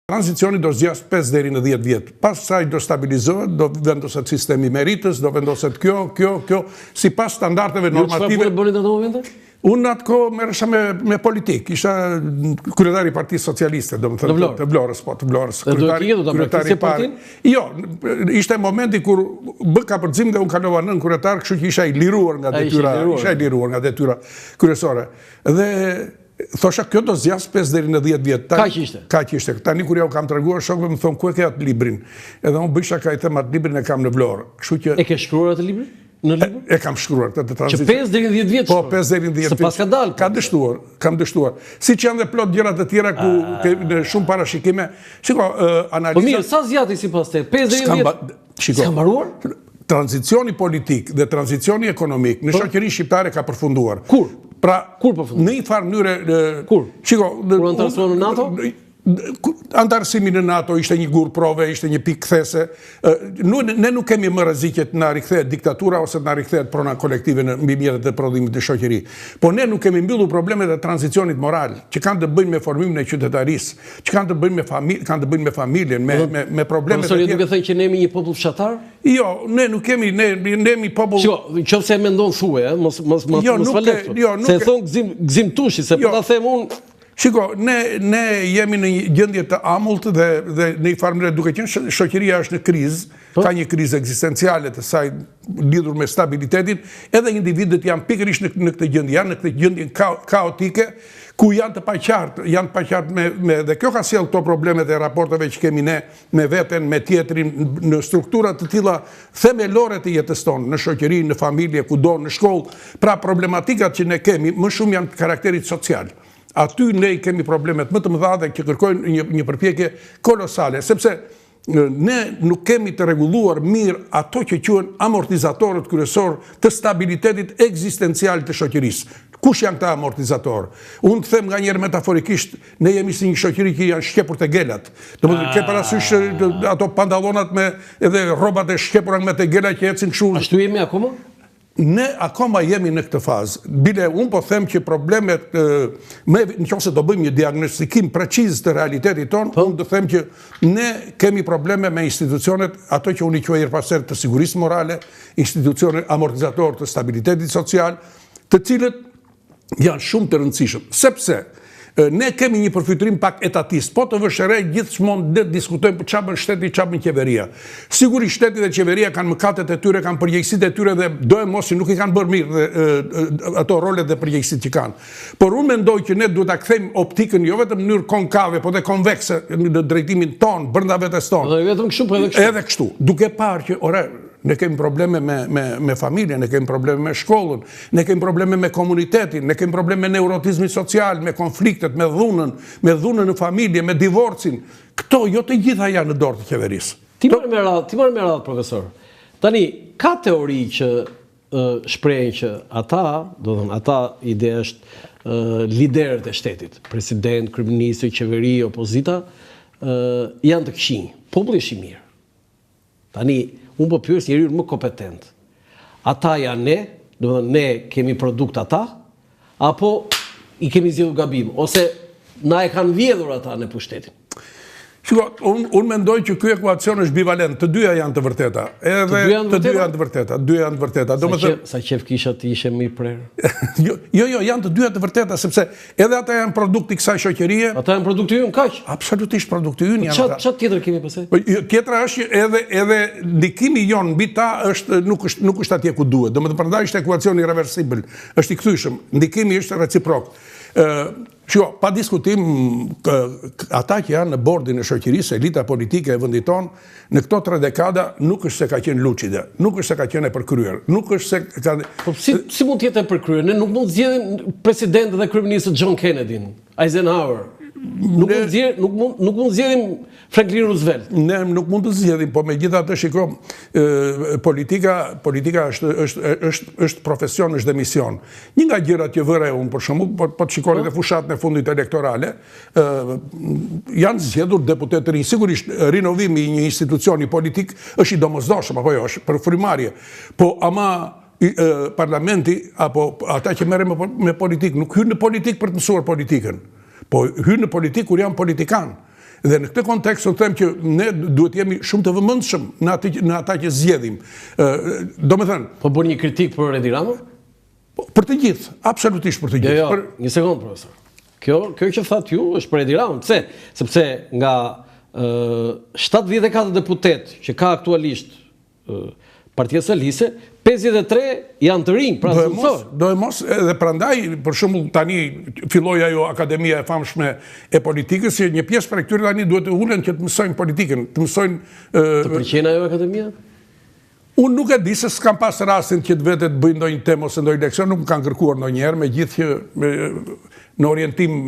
Tranzicioni do zgjas 5 deri në 10 vjet. Pas saj do stabilizohet, do vendoset sistemi meritës, do vendoset kjo, sipas standardeve normative. Çfarë bëni në atë moment? Unë në atë kohë merresha me politikë, isha kryetari i Partisë Socialiste, domethënë të Vlorës, të Vlorës. Kryetari i partisë? Jo, ishte momenti kur bë kapërcim dhe unë kalova nën kryetar, kështu që isha i liruar nga detyra kryesore. Dhe thosha, kjo do zgjas 5 deri në 10 vjet. Kaq ishte. Tani kur ja u kam treguar shokëve më thon ku e ke atë librin. Edhe unë bësha ka i them atë librin e kam në Vlorë. Kështu që e ke shkruar atë librin? Në libër? E kam shkruar këtë tranzicion. Që 5 deri në 10 vjet. Po 5 deri në 10 vjet. Pas ka dalë. Kam dështuar. Siç janë dhe plot gjëra të tjera ku në shumë parashikime. Shiko, analiza. Po mirë, sa zgjati sipas te? 5 deri në 10 vjet. Shiko. S'ka mbaruar? Transicioni politik dhe transicioni ekonomik në shoqërinë shqiptare ka përfunduar. Kur? Pra, kur përfunduar? Në një farë mënyrë. Kur? Shiko, kur antarësuan në NATO? Antarësimi në NATO ishte një gur prove, ishte një pikë kthese. Ne nuk kemi më rreziqe të na rikthehet diktatura ose të na rikthehet prona kolektive në mbi mjetet e prodhimit të shoqëri. Po ne nuk kemi mbyllur problemet e tranzicionit moral, që kanë të bëjnë me formimin e qytetarisë, që kanë të bëjnë me familjen, me problemet. Profesor, duke thënë që ne jemi një popull fshatar? Jo, ne nuk kemi, ne jemi popull. Shiko, nëse e mendon thuaj, mos falef. Se thon Gzim Tushi, se po ta them unë. Shiko, ne jemi në një gjendje të amullt dhe në një farë mënyrë duke qenë shoqëria është në krizë, ka një krizë ekzistenciale të saj lidhur me stabilitetin, edhe individët janë pikërisht në këtë gjendje, janë në këtë gjendje kaotike, ku janë të paqartë dhe kjo ka sjellë këto problemet e raporteve që kemi ne me veten, me tjetrin, në struktura të tilla themelore të jetës tonë, në shoqëri, në familje, kudo, në shkollë. Pra problematikat që ne kemi më shumë janë të karakterit social. Aty ne kemi problemet më të mëdha dhe që kërkojnë një përpjekje kolosale, sepse ne nuk kemi të rregulluar mirë ato që quhen amortizatorët kryesor të stabilitetit ekzistencial të shoqërisë. Kush janë këta amortizatorë? Unë të them nga njerë metaforikisht, ne jemi si një shoqëri që janë shqepur të gelat. Domethënë ke parasysh ato pantallonat me edhe rrobat e shqepura me të gela që ecin kështu. Ashtu jemi akoma? Ne akoma jemi në këtë fazë. Bile, unë po them që problemet, nëse do bëjmë një diagnostikim preciz të realitetit tonë, unë do them që ne kemi probleme me institucionet, ato që unë i quaj herpaser të sigurisë morale, institucionet amortizator të stabilitetit social, të cilët janë shumë të rëndësishëm. Sepse ne kemi një përfytërim pak etatist, po të vëshëre gjithmonë ne diskutojmë për çfarë bën shteti, çfarë bën qeveria. Sigurisht shteti dhe qeveria kanë mëkatet e tyre, kanë përgjegjësitë e tyre dhe doje mos i nuk i kanë bërë mirë ato rolet dhe përgjegjësitë që kanë. Por unë mendoj që ne duhet ta kthejmë optikën jo vetëm në mënyrë konkave, por dhe konvekse në drejtimin ton, brenda vetes tonë. Edhe vetëm kështu, po edhe kështu. Edhe kështu, duke parë që ne kemi probleme me familjen, ne kemi probleme me shkollën, ne kemi probleme me komunitetin, ne kemi probleme me neurotizmin social, me konfliktet, me dhunën në familje, me divorcin. Këto jo të gjitha janë në dorë të qeverisë. Ti marrë me radhë, profesor. Tani, ka teori që shprehen që ata ide është liderët e shtetit, president, kryeministri, qeveri, opozita, janë të këqinj, populli është i mirë. Tani, unë po pyes njeriu më kompetent. Ata janë ne, domethënë ne kemi produkt ata, apo i kemi zgjedhur gabim, ose na e kanë vjedhur ata në pushtetin? Shiko, unë mendoj që ky ekuacion është bivalent, të dyja janë të vërteta. Të dyja janë të vërteta. Sa qef kisha ti ishe më i prerë? Jo, janë të dyja të vërteta, sepse edhe ata janë produkti kësaj shoqërie. Ata janë produkti ynë, kaq? Absolutisht produkti ynë janë ata. Çfarë tjetër kemi pse? Tjetra është edhe ndikimi jon mbi ta nuk është atje ku duhet. Domethënë prandaj është ekuacioni irreversibël, është i kthyeshëm. Ndikimi është reciprok. Shiko, pa diskutim, ata që janë në bordin e shoqërisë, elita politike e vendit tonë, në këto 3 dekada nuk është se ka qenë lucide, nuk është se ka qenë e përkryer, nuk është se ka... Po si mund të jetë e përkryer? Ne nuk mund të zgjedhim president dhe kryeministër John Kennedy, Eisenhower. Nuk mund të zgjedhim Franklin Roosevelt. Ne nuk mund të zgjedhim, po megjithatë shiko, politika është profesion, është dhe mision. Një nga gjërat që vëre unë, për shembull, po të shikoni dhe fushat në fundit elektorale, janë zgjedhur deputet të rinj. Sigurisht rinovimi i një institucioni politik është i domosdoshëm, apo jo, është për frymarrje. Po ama parlamenti apo ata që merren me politikë nuk hyn në politikë për të mësuar politikën. Po hyn në politikë kur janë politikan. Dhe në këtë kontekst, unë them që ne duhet jemi shumë të vëmendshëm në ata që zgjedhim. Do me thënë... Po bërë një kritik për Edi Rama? Për të gjithë, absolutisht për të gjithë. Jo, një sekundë, profesor. Kjo që thatë ju është për Edi Rama. Pse? Sepse nga 74 deputet që ka aktualisht Partia Socialiste, 53 janë të rinj, pra do e mos, edhe prandaj, për shembull tani filloi ajo Akademia e famshme e politikës, që një pjesë prej këtyre tani duhet të ulen që të mësojnë politikën, të mësojnë... Të pëlqen ajo Akademia? Unë nuk e di se s'kam pas rastin që të vetë të bëjnë ndonjë temë ose ndonjë leksion, nuk më kanë kërkuar ndonjëherë, megjithë që në orientim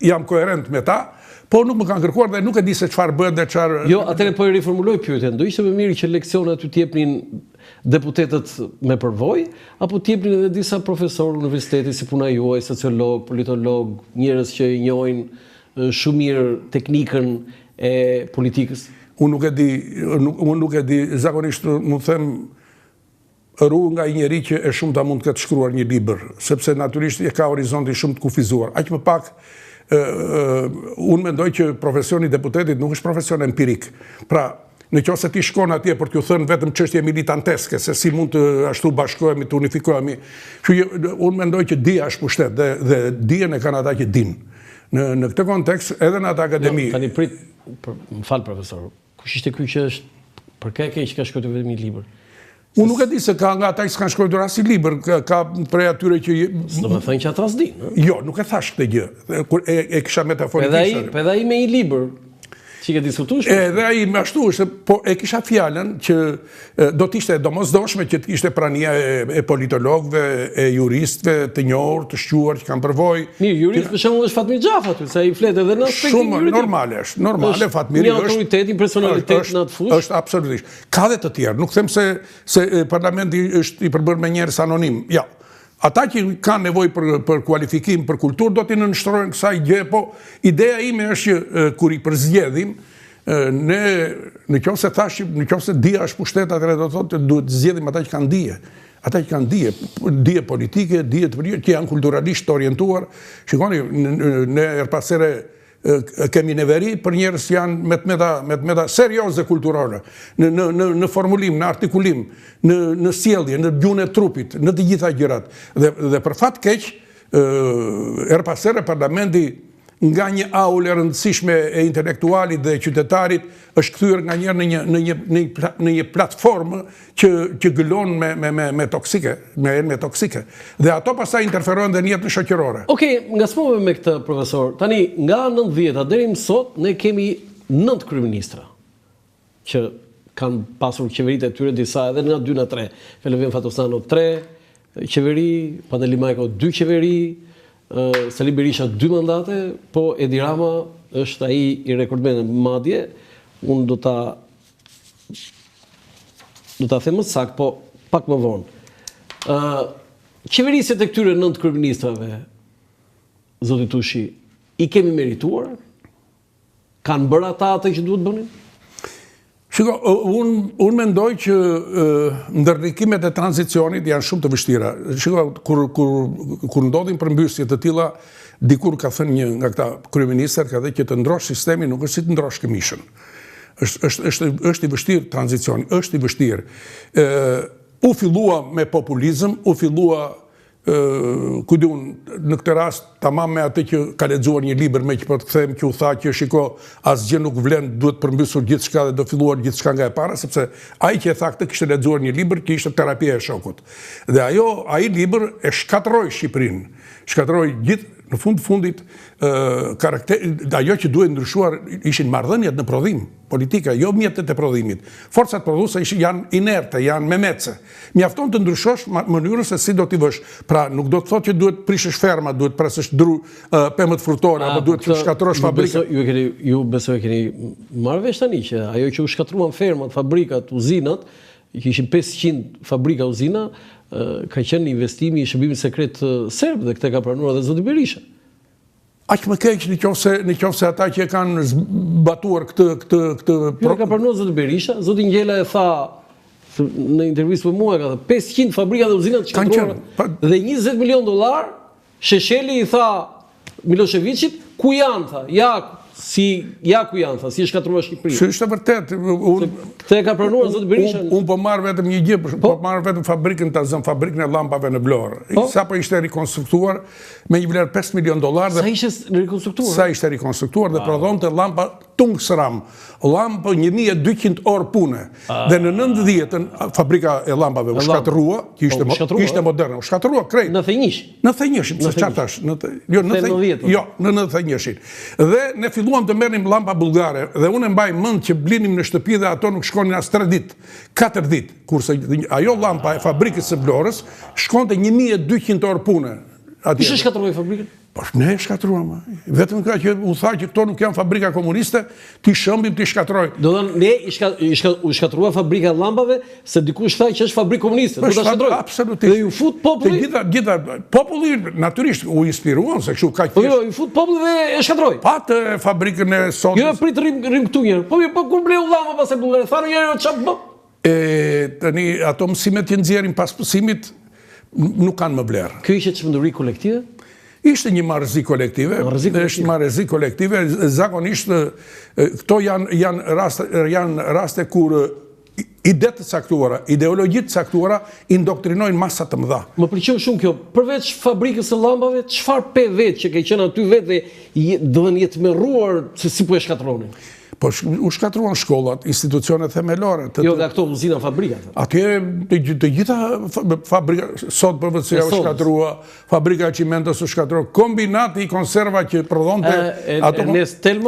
jam koherent me ta, po nuk më kanë kërkuar dhe nuk e di se çfarë bëhet dhe çfarë... Jo, atëherë po e riformuloj pyetjen. Do ishte më mirë që leksionet aty t'jepnin deputetët me përvojë, apo t'jepnin edhe disa profesorë universiteti si puna juaj, sociolog, politolog, njerëz që i njohin shumë mirë teknikën e politikës? Unë nuk e di, zakonisht më them rrugë nga i njeri që e shumë ta mund të ketë shkruar një libër, sepse natyrisht e ka horizontin shumë të kufizuar. Aq më pak unë mendoj që profesioni i deputetit nuk është profesion empirik. Pra, në qoftë se ti shkon atje për t'ju thënë vetëm çështje militanteske, se si mund të ashtu bashkohemi, të unifikohemi, unë mendoj që dija është pushtet dhe dijen e kanë ata që dinë. Në këtë kontekst, edhe në atë akademi... Tani prit, më fal profesor, kush ishte ky që është për kë që ka shkruar vetëm një libër? Unë nuk e di se ka nga ata që s'kanë shkruar as i libër, ka prej atyre që... Do me thënë që ata s'din, ë? Jo, nuk e thash këtë gjë. Kur e kisha metaforikisht. Edhe ai me një libër që ke diskutuar? Edhe ai më ashtu është, po e kisha fjalën që do të ishte domosdoshme që të kishte prania e politologëve, e juristëve të njohur, të shquar që kanë përvojë. Mirë, jurist për shembull është Fatmir Xhafa aty, sa i flet edhe në aspektin juridik. Shumë normale është, normale Fatmiri është. Një autoritet, një personalitet në atë fushë. Është absolutisht. Ka dhe të tjerë, nuk them se parlamenti është i përbërë me njerëz anonim. Ja. Ata që kanë nevojë për kualifikim, për kulturë, do t'i nënshtrojnë kësaj gjë, po ideja ime është që kur i përzgjedhim, në qoftë se thashim, në qoftë se dija është pushtet, atëherë do thotë duhet të zgjedhim ata që kanë dije. Ata që kanë dije politike, dije të vërtetë, që janë kulturalisht të orientuar. Shikoni, ne erpasere kemi neveri për njerëz janë me të meta serioze kulturore, në formulim, në artikulim, në sjellje, në gjuhën e trupit, në të gjitha gjërat. Dhe për fat keq, erpasere parlamenti nga një aul e rëndësishme e intelektualit dhe qytetarit është kthyer nga njerë në një platformë që gëlon me toksike, me toksike. Dhe ato pastaj interferojnë dhe në jetën shoqërore. Okej, ngacmove me këtë profesor. Tani nga 90-ta deri më sot ne kemi 9 kryeministra që kanë pasur qeveritë e tyre, disa edhe nga 2 në 3. Felevin Fatosano 3 qeveri, Pandeli Majko 2 qeveri, Sali Berisha 2 mandate, po Edi Rama është ai i rekordmen madje. Unë do ta them më saktë, po pak më vonë. Qeverisjet e këtyre 9 kryeministrave, zoti Tushi, i kemi merituar? Kanë bërë ata atë që duhet bënin? Shiko, unë mendoj që ndërrikimet e tranzicionit janë shumë të vështira. Shiko, kur ndodhin përmbysje të tilla, dikur ka thënë një nga këta kryeministër, ka thënë që të ndrosh sistemin nuk është si të ndrosh këmishën. Është i vështirë tranzicioni, është i vështirë. U fillua me populizëm, u fillua në këtë rast, tamam me atë që ka lexuar një libër me që po të kthejmë që u tha që shiko, asgjë nuk vlen, duhet përmbysur gjithçka dhe do filluar gjithçka nga e para, sepse ai që e tha këtë kishte lexuar një libër që ishte terapia e shokut. Dhe ai libër e shkatërroi Shqipërinë. Shkatërroi gjithë në fundit ajo që duhet ndryshuar ishin marrëdhëniet në prodhim, politika, jo mjetet e prodhimit. Forcat prodhuese janë inerte, janë memece. Mjafton të ndryshosh mënyrën se si do t'i vësh. Pra, nuk do të thotë që duhet prishësh ferma, duhet presësh pemët frutore, apo duhet të shkatërrosh fabrika. Ju besoj keni marrë vesh tani që ajo që u shkatruan fermat, fabrikat, uzinat, që ishin 500 fabrika uzina, ka qenë investimi i shërbimit sekret serb dhe këtë ka pranuar edhe zoti Berisha. Aq më keq në qoftë se ata që kanë zbatuar këtë Jo ka pranuar zoti Berisha, zoti Ngjela e tha në intervistë me mua, ka thënë 500 fabrika dhe uzina të shkatruara dhe $20 milion. Shesheli i tha Miloševićit, ku janë, tha, ja, Si ja ku janë, si shkatruar Shqipëria. Është vërtet. Këtë e ka pranuar zoti Berisha. Unë po marr vetëm një gjë, po marr vetëm fabrikën fabrikën e llampave në Vlorë. Sapo ishte rikonstruktuar me një vlerë $5 milion Sa ishte rikonstruktuar? Sa ishte rikonstruktuar dhe prodhonte llampa Tungsram, llampë 1200 orë pune. Dhe në 90-ën fabrika e llampave u shkatërrua, që ishte moderne, u shkatërua krejt. Në Thënjësh. Në Thënjësh, se çfarë tash? Jo, në Thënjëshin. Dhe ne filluam të merrnim llampa bullgare dhe unë mbaj mend që blinim në shtëpi dhe ato nuk shkonin as 3 ditë, 4 ditë, kurse ajo llampa e fabrikës së Vlorës shkonte 1200 orë pune. Ishte shkatruar fabrikën? Po ne shkatruam. Vetëm ka që u tha që këto nuk janë fabrika komuniste, ti shëmbim ti shkatroj. Do thënë ne u shkatrua fabrika e llampave se dikush tha që është fabrikë komuniste, do ta shkatroj. Absolutisht. Dhe ju fut populli. Gjitha populli natyrisht u inspiruan se kështu kaq. Po jo, ju fut populli dhe e shkatroj. Patë fabrikën e sodës. Jo, prit rrim këtu një. Po kur bleu llampa pas e bullgare, thanë njëri çfarë bë? Tani ato mësimet që nxjerrin pas mësimit nuk kanë më vlerë. Kjo ishte çmenduri kolektive? Ishte një marrëzi kolektive, është marrëzi kolektive, zakonisht këto janë raste kur ide të caktuara, ideologji të caktuara indoktrinojnë masa të mëdha. Më pëlqeu shumë kjo. Përveç fabrikës së llampave, çfarë pe vetë që ke qenë aty vetë do të jetë merruar se si po e shkatronin? Po u shkatruan shkollat, institucionet themelore. Jo, nga këto uzina fabrikat. Atje të gjitha fabrika, sot PVC-ja u shkatrua, fabrika e qimentës u shkatrua, kombinati i konserva që prodhonte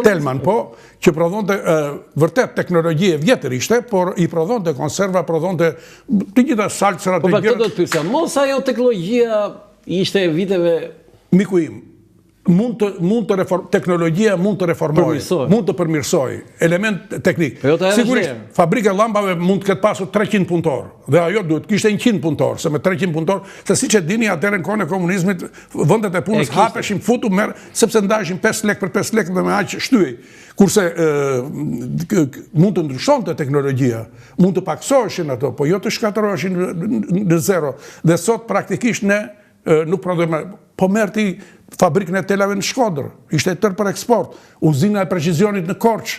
Telman, po, që prodhonte vërtet teknologji e vjetër ishte, por i prodhonte konserva, prodhonte të gjitha salcërat e gjërë. Po, këtë do të pyesja, mos ajo teknologjia ishte e viteve... Miku im, teknologjia mund të reformojë, mund të përmirësojë, element teknik. Sigurisht, fabrika e llampave mund të ketë pasur 300 punëtor, dhe ajo duhet kishte 100 punëtor, se me 300 punëtor, se siç e dini atëherë në kohën e komunizmit, vendet e punës hapeshin, futu merr, sepse ndajshin 5 lekë për 5 lekë dhe me aq shtyej. Kurse mund të ndryshonte teknologjia, mund të paksoheshin ato, po jo të shkatërroheshin në zero. Dhe sot praktikisht ne nuk prodhojmë, po merr ti fabrikën e telave në Shkodër, ishte tërë për eksport, uzina e precizionit në Korç,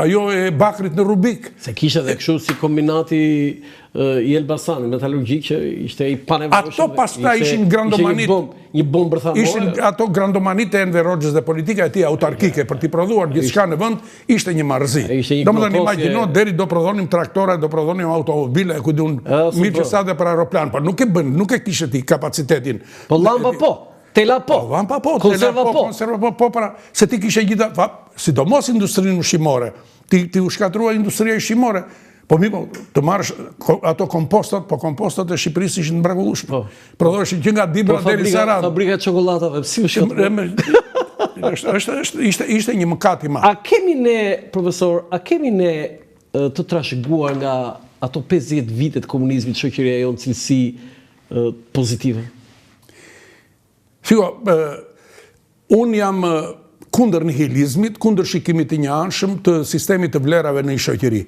ajo e bakrit në Rubik. Se kishte edhe kështu si kombinati i Elbasanit metallurgjik që ishte i panevojshëm. Ato pastaj ishin grandomanit. Një bombë bërthamore. Ishin ato grandomanit e Enver Hoxhës dhe politika e tij autarkike për t'i prodhuar gjithçka në vend, ishte një marrëzi. Domethënë imagjino deri do prodhonim traktora, do prodhonim automobile, ku diun mirë që sa dhe për aeroplan, por nuk e kishte ti kapacitetin. Po llampa po. Tela po, konserva po, se ti kishe gjitha, sidomos industrinë ushqimore, ti u shkatrua industria ushqimore, po mi të marrësh ato kompostat, po kompostat e Shqipërisë ishin mrekullueshme. Prodhoheshin që nga Dibra deri Sarandë. Fabrika e çokoladave, si u shkatrua? Ishte një mëkat i madh. A kemi ne, profesor, të trashëguar nga ato 50 vitet komunizmit shoqëria jonë cilësi pozitive? Shiko, unë jam kundër nihilizmit, kundër shikimit të njëanshëm të sistemit të vlerave në një shoqëri.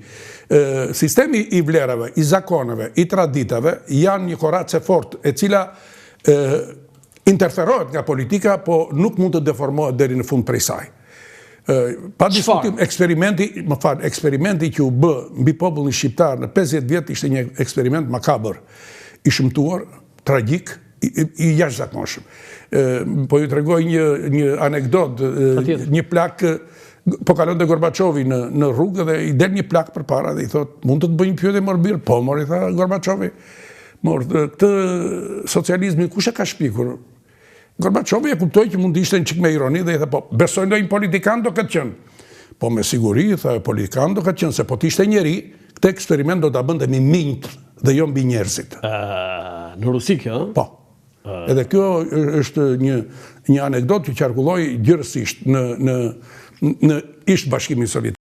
Sistemi i vlerave, i zakoneve, i traditave janë një koracë fort e cila interferohet nga politika, po nuk mund të deformohet deri në fund prej saj. Pa diskutim, eksperimenti që u bë mbi popullin shqiptar në 50 vjet ishte një eksperiment makabër, i shëmtuar, tragjik, i jashtëzakonshëm. Po ju tregoj një anekdot, një plak, po kalonte Gorbaçovi në rrugë dhe i del një plak përpara dhe i thot, mund të të bëjmë pyetje më birë? Po, mor, i tha Gorbaçovi. Mor, këtë socializmin kush e ka shpikur? Gorbaçovi e kuptoi që mund të ishte një çik me ironi dhe i tha, po, besoj ndonjë politikan do këtë qenë. Po me siguri, tha, politikan do këtë qenë, se po të ishte njeri, këtë eksperiment do ta bënte me minjt dhe jo mbi njerëzit. Në Rusi kjo? Po. Edhe kjo është një anekdot që qarkulloi gjërësisht në ish Bashkimin Sovjetik.